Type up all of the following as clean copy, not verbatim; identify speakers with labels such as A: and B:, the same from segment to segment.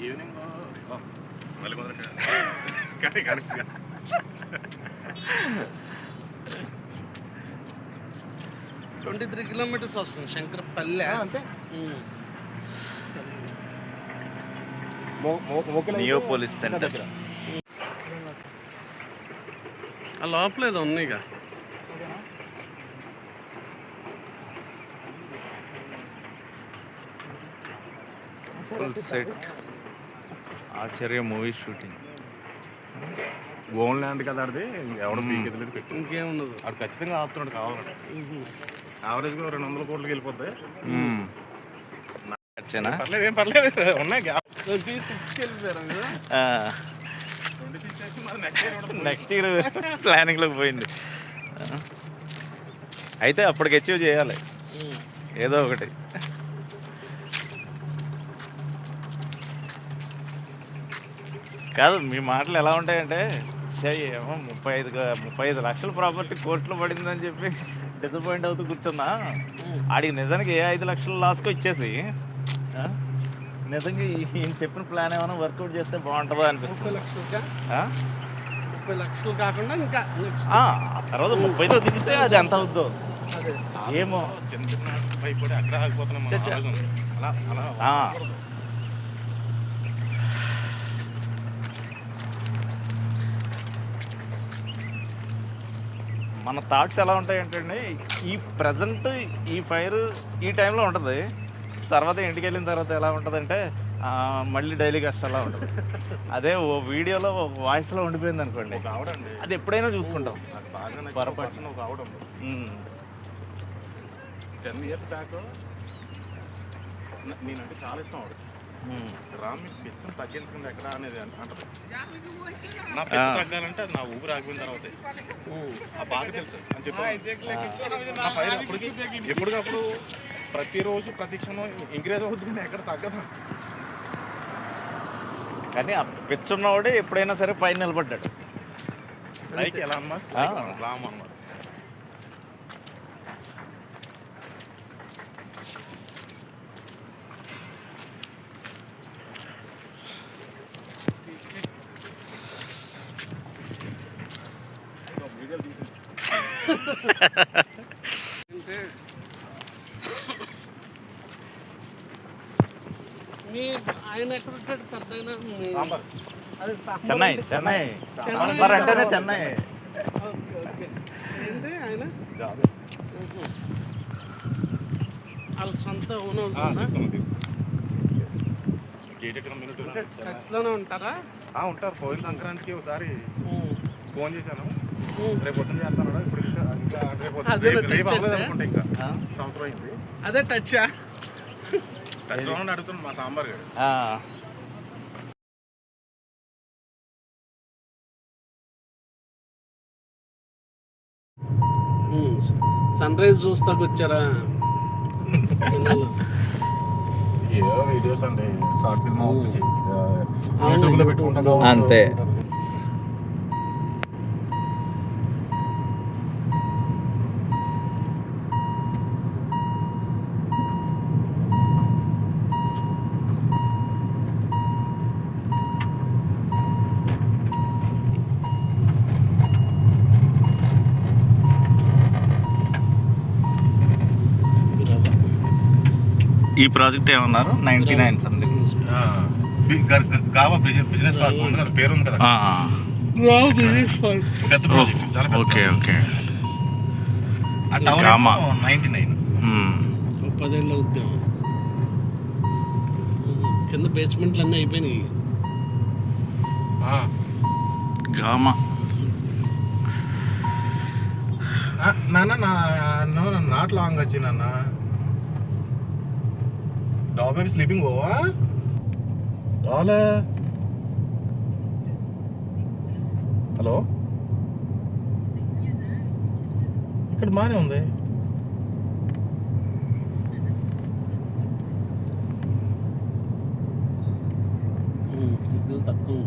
A: Evening మళ్ళీ కానీ కరెక్ట్గా
B: 23 కిలోమీటర్స్ వస్తుంది శంకరపల్లె
A: అంతే.
C: నియోపోలిస్ సెంటర్
B: ఆ లోపల ఏదో ఉన్నాయిగా.
C: ఫుల్ సెట్ ఆచార్య మూవీ షూటింగ్.
A: ఓన్ ల్యాండ్ కదా అది, ఎవడో పీకెదలేదు పెట్టి
B: ఇంకేముండదు.
A: అక్కడ ఖచ్చితంగా ఆపుతున్నాడు కావాలంటే. యావరేజ్గా 200 కోట్లకి వెళ్ళిపోద్ది. పర్లేదు, ఏం పర్లేదు, ఉన్నాయి గ్యాప్.
B: 26కి వెళ్ళిపోయారు కదా.
C: నెక్స్ట్ ఇయర్ ప్లానింగ్లోకి పోయింది. అయితే అప్పటికి అచీవ్ చేయాలి ఏదో ఒకటి. కాదు, మీ మాటలు ఎలా ఉంటాయంటే ఏమో 35 లక్షల ప్రాపర్టీ కోర్టులో పడిందని చెప్పి డిసప్పాయింట్ అవుతూ కూర్చున్నా. ఆడికి నిజానికి ఏ 5 లక్షల లాస్కి వచ్చేసి నిజంగా ఈయన చెప్పిన ప్లాన్ ఏమైనా వర్కౌట్ చేస్తే బాగుంటుందా అనిపిస్తుంది.
B: 30 లక్షలు కాకుండా ఇంకా
C: ఆ తర్వాత 30తో దిగితే అది ఎంత అవుద్దో ఏమో.
A: అక్కడ ఆగిపోతున్నాం అలా.
C: మన థాట్స్ ఎలా ఉంటాయి ఏంటండి, ఈ ప్రజెంట్ ఈ ఫైర్ ఈ టైంలో ఉంటుంది, తర్వాత ఇంటికి వెళ్ళిన తర్వాత ఎలా ఉంటుందంటే మళ్ళీ డైలీ కష్టాలా ఉంటుంది. అదే ఓ వీడియోలో ఒక వాయిస్లో ఉండిపోయింది అనుకోండి, అది ఎప్పుడైనా చూసుకుంటాం. పొరపాటు
A: 10 years బ్యాక్ నేనంటే చాలా ఇష్టం ఆవిడ. రామ్ పెచ్చం తగ్గించకుండా ఎక్కడ అనేది అంటది. నా పెచ్చ తగ్గాలంటే అది నా ఊపిరి ఆగిపోయిన తర్వాత బాగా తెలుసు అని చెప్పి ఎప్పటికప్పుడు ప్రతిరోజు ప్రతి క్షణం ఇంక్రీజ్ అవుతుంది, ఎక్కడ తగ్గదు.
C: కానీ ఆ పెచ్చున్నవాడే ఎప్పుడైనా సరే పైన నిలబడ్డాడు.
A: లైక్ ఎలా అన్నమాట రామ్ అన్నమాట.
B: అంటే మీ ఆయన ఎక్కడ ఉంటాడు పెద్ద
C: చెన్నై సాంబార్ అంటేనే చెన్నై.
B: ఏంటి ఆయన వాళ్ళ సొంత టచ్లోనే ఉంటారా?
A: ఉంటారు. పోయిన సంక్రాంతికి ఒకసారి ఫోన్ చేశాను, రేపు పొద్దున చేస్తాను. ఇప్పుడు రేపు అనుకుంటే ఇంకా సంవత్సరం అయింది.
B: అదే టచ్చా?
A: టచ్లో అడుగుతున్నాను మా సాంబార్ గారు.
B: సన్ రైజ్ చూస్తాకు వచ్చారా?
A: ఏదో వీడియోస్ అండి, షార్ట్ ఫిల్మ్ వచ్చి యూట్యూబ్లో పెట్టుకుంటా
C: అంతే. ఈ ప్రాజెక్ట్ ఏమన్నారు? 99 సంథింగ్.
A: గావా బిజినెస్ పార్క్ ఉంది కదా, పేరు ఉంది కదా. పెద్ద ప్రాజెక్ట్, చాలా పెద్ద.
C: ఓకే.
A: 99.
B: 10 ఏళ్ళ ఉద్యమం. కింద బేస్మెంట్లు అన్నీ అయిపోయినాయి.
C: గామా
A: నాన్న నాట్ లాంగ్ వచ్చి నాన్న డాగ్ బేబీ స్లీపింగ్ ఓవా రాలే. హలో, ఇక్కడ బాగానే ఉంది.
B: సిగ్నల్ తక్కువ.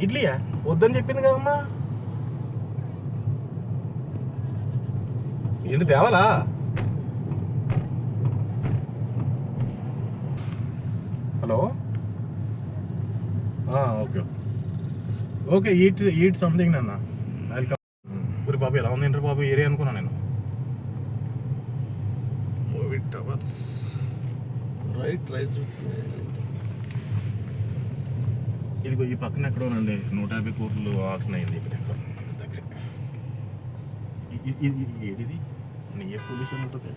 A: ఇడ్లీయా వద్దని చెప్పింది కదమ్మా, ఏంటి తేవాలా? Hello okay okay eat something నాన్న వెల్కమ్. ఊరి బాబు ఎలా ఉంది బాబు ఏరియా అనుకున్నా నేను.
B: మూవీ టవర్స్ రైట్
A: ఇదిగో ఈ పక్కన ఎక్కడోనండి 150 కోట్లు ఆక్షన్ అయింది ఇక్కడ ఎక్కడ దగ్గర. ఏది నీ ఏ పోలీస్ అని ఉంటుంది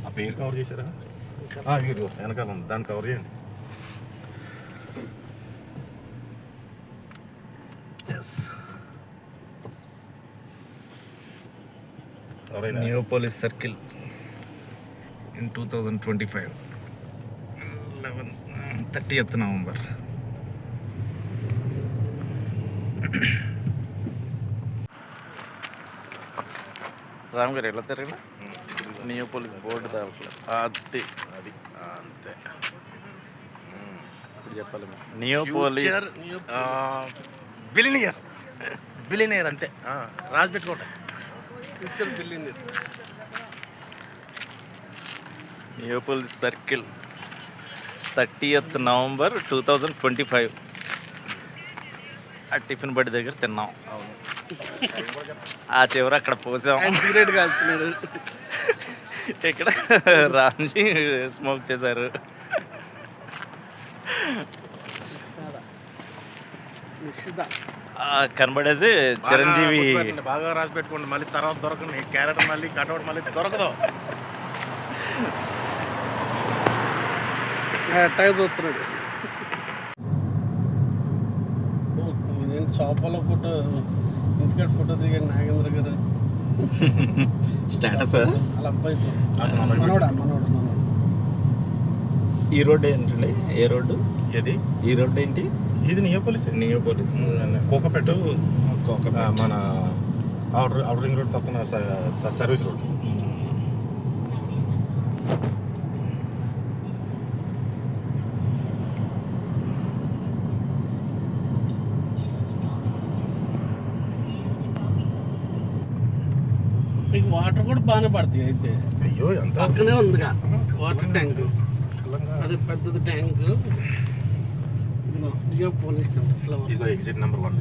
A: ఆ పేరు కవర్ చేశారా? ఇదిగో వెనకాల ఉంది దాన్ని కవర్ చేయండి.
C: Neopolis circle in 2025 30th November. Ram గారు ఎలా తిరిగినా నియోపోలిస్ బోర్డు దావట్లేదు అది
A: అంతే.
C: ఇప్పుడు చెప్పాలి నియోపోలిస్
A: బిలినియర్ అంతే రాసి పెట్టుకోండి.
B: Future billing
C: Neopolis circle 30th November 2025. ఆ టిఫిన్ బడి దగ్గర తిన్నాం. ఆ చివర అక్కడ పోసాం.
B: సిగరెట్ కాల్తున్నాడు
C: ఇక్కడ రామ్జీ స్మోక్ చేశారు. కనబడేది చిరంజీవి.
A: బాగా రాసి పెట్టుకోండి మళ్ళీ తర్వాత దొరకండి. క్యారెట్ మళ్ళీ కటౌట్ మళ్ళీ దొరకదు.
B: అట్టగా చూస్తున్నాడు. నేను సోఫాలో ఫోటో ఇంటికాడ ఫోటో దిగాడు నాగేంద్ర గారు
C: స్టేటస్
B: వాళ్ళ అబ్బాయితో. మనోడా మనోడు మనోడు.
C: ఈ రోడ్డు ఏంటండి? ఏ రోడ్డు
A: ఏది?
C: ఈ రోడ్డు ఏంటి?
A: ఇది నియోపోలిస్.
C: నియోపోలిస్
A: కోకపెట్టు మన అవుటర్ రింగ్ రోడ్ పక్కన సర్వీస్ రోడ్.
B: మీకు వాటర్ కూడా బాగానే పడతాయి అయితే.
A: అయ్యో ఎంత
B: పక్కనే ఉందిగా వాటర్ ట్యాంక్. అది పెద్దది ట్యాంక్. నియోపోలిస్ అంటే ఫ్లవర్.
A: ఇదిగో ఎగ్జిట్ నెంబర్ 1.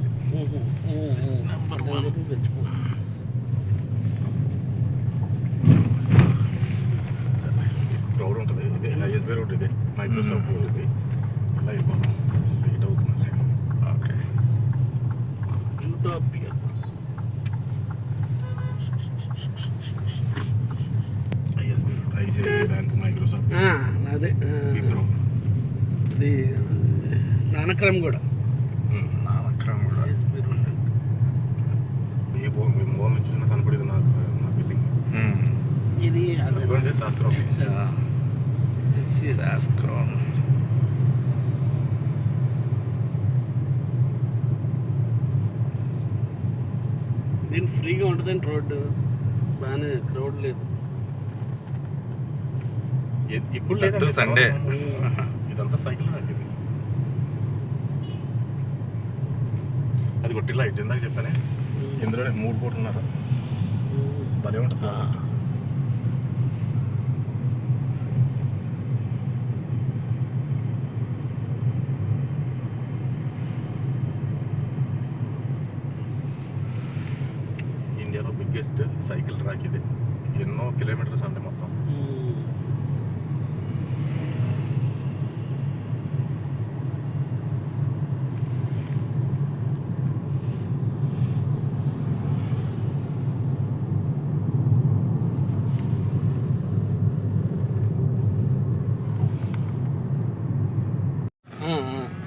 A: రోడ్ ఉంటుంది. ఇది ఐఎస్బీ రోడ్. ఇది మైక్రోసాఫ్ట్ రోడ్. ఇది అలా అయిపోతుంది. లేట్ అవుతుంది. Okay
B: utopia.
A: ISB road, ICICI bank, Microsoft.
B: అదే ఇది నానక్రమ్ కూడా.
A: ఏ మూల నుంచి చూసినా కనపడేది నాకు నా బిల్డింగ్.
B: ఇది అదే
A: శాస్త్రం.
B: దీని ఫ్రీగా ఉంటుందండి రోడ్డు. బాగానే క్రౌడ్ లేదు
A: ఇప్పుడు.
C: సండే
A: ఇదంతా సైకిల్ రాకి. అది కొట్టి లైట్ ఇందాక చెప్పానే ఇందులోనే 3 కోట్లున్నారు. భలే ఉంటుంది. ఇండియాలో బిగ్గెస్ట్ సైకిల్ ట్రాక్ ఇది. ఎన్నో కిలోమీటర్స్ అండి మొత్తం.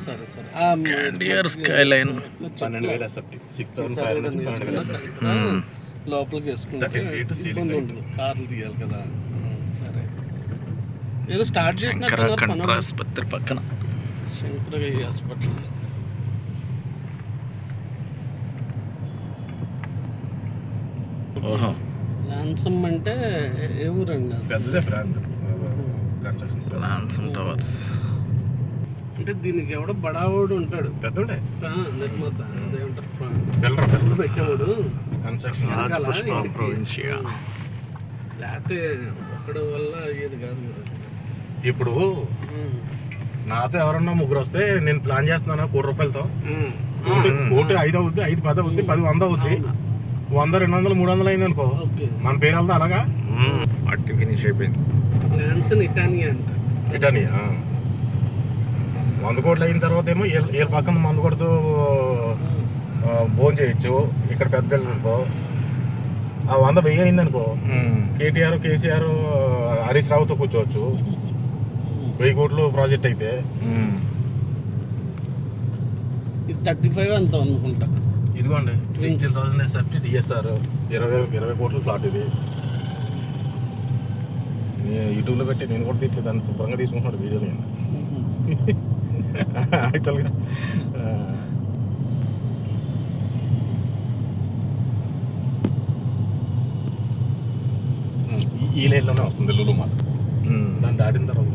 B: సరే సరే.
C: క్యాండియర్ స్కై లైన్
A: 12,000 సెప్టీ 6,500
B: లోపలికి వేసుకుంటే
A: 13 feet ceiling height.
B: ఉండదు. కార్లు తీయాలి కదా. సరే ఏదో స్టార్ట్
C: శంకర
B: చేసిన
C: కంట్ర ఆసుపత్రి పక్కన.
B: శంకరయ్య హాస్పిటల్.
C: ఓహో
B: లాన్సమ్ అంటే ఏ ఊరండి?
A: పెద్దదే బ్రాండ్ కన్స్ట్రక్షన్.
C: లాన్సమ్ టవర్స్
B: అంటే దీనికి ఎవడో బడావాడు ఉంటాడు.
A: పెద్దోడే
B: నిర్మాత. అదేమంటారు
A: బిల్డర్
B: పెట్టేవాడు.
A: కన్స్ట్రక్షన్.
C: ప్రొవిన్షియా.
B: లేకపోతే ఒక్కడి వల్ల అయ్యేది కాదు కదా.
A: ఇప్పుడు నాతో ఎవరన్నా ముగ్గురు వస్తే నేను ప్లాన్ చేస్తున్నాను 1 కోటి రూపాయలతో. కోటి 5 అవుద్ది, 5 10 అవుద్ది, 10 100 అవుద్ది. 100 200 300 అయింది అనుకో,
B: ఓకే.
A: మన పేరు వెళ్తా అలాగా.
C: అట్టి ఫినిష్ అయిపోయింది.
B: ల్యాన్సన్ ఇటానియా అంట.
A: ఇటని 100 కోట్లు అయిన తర్వాత ఏమో వీళ్ళ పక్కన 100 కోటితో భోజనం చేయొచ్చు ఇక్కడ పెద్ద పిల్లలతో. ఆ 100 1000 అయింది అనుకో, కేటీఆర్ కేసీఆర్ హరీష్ రావుతో కూర్చోవచ్చు. 1000 కోట్లు ప్రాజెక్ట్ అయితే.
B: ఇది 35 అంత అనుకుంటా.
A: ఇదిగోండి 16,000 ఎస్ఎఫ్టీ డిఎస్ఆర్ 20 కోట్ల ఫ్లాట్ ఇది. యూట్యూబ్లో పెట్టి నేను కూడా తీయట్లేదు, దాన్ని శుభ్రంగా తీసుకుంటున్నాడు వీడియో. నేను యాక్చువల్గా ఈ లైన్లోనే వస్తుంది లులు మాల్. దాన్ని దాటిన తర్వాత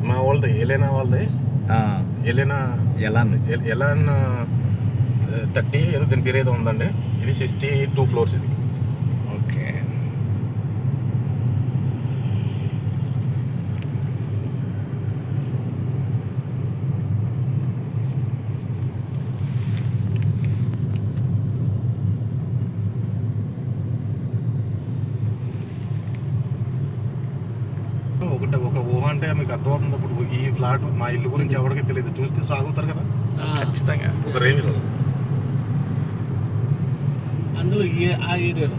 A: మా వాళ్ళది ఎలేనా వాళ్ళది ఎలేనా ఎలా 30 ఏదో దీని పేరు ఏదో ఉందండి. ఇది 62 ఫ్లోర్స్ ఇది.
C: ఓకే.
A: ఒక ఊహ అంటే మీకు అర్థమవుతుంది. అప్పుడు ఈ ఫ్లాట్ మా ఇల్లు గురించి ఎవరికి తెలియదు, చూస్తే సాగుతారు కదా
C: ఖచ్చితంగా
A: ఒక రేంజ్లో.
B: అందులో ఆ ఏరియాలో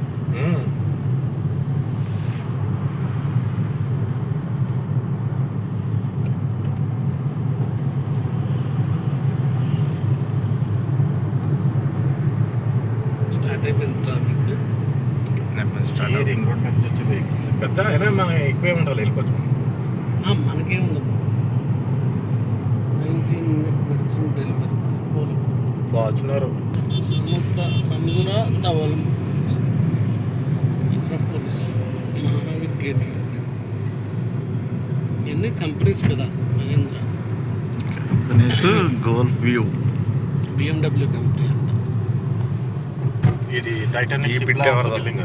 B: స్టార్ట్ అయిపోయింది ట్రాఫిక్.
A: రింగ్ రోడ్ మీద వచ్చి వెహికల్స్ పెద్ద అయినా మనం ఎక్కువే ఉండాలి, వెళ్ళిపోవచ్చు మనం.
B: మనకేం ఉండదు. 19 మెడిసిన్ డెలివరీ
A: ఫార్చునర్
B: సముద్ర ధవలం పోలీస్ మహావీర్ గేట్. ఇవన్నీ కంపెనీస్ కదా, Mahindra
C: companies. Golf view
B: BMW company అంట.
A: ఇది టైటానిక్
C: ఈ
A: షిప్
C: బిట్
A: లా
C: ఎవరిదో?
A: బిల్డింగ్.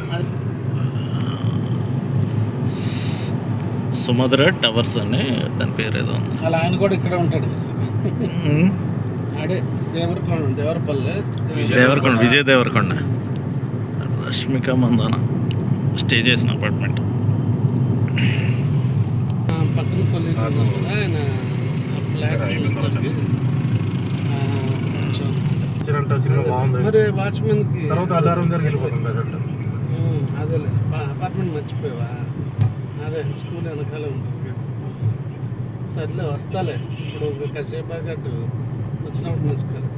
C: సుమధుర టవర్స్ అని దాని పేరు ఏదో ఉంది.
B: అలా ఆయన కూడా ఇక్కడ ఉంటాడు. అడే దేవరపల్లె
C: దేవరకొండ, విజయ్ దేవరకొండ. రష్మిక మందాన స్టే చేసిన అపార్ట్మెంట్.
B: పక్కన కొలీగ్ ఉన్నారు కదా ఆయన. ఆ ఫ్లాట్
A: వచ్చినంట సినిమా బాగుంది.
B: మరి వాచ్మెన్కి
A: తర్వాత అల్లారం దగ్గరికి వెళ్ళిపోతుంది అక్కడ.
B: అదేలే అపార్ట్మెంట్ మర్చిపోయావా? అదే స్కూల్ వెనకాలే ఉంటుంది. సర్లే వస్తాలే ఇప్పుడు కాసేపు అటు వచ్చినప్పుడు మర్చిపోలే.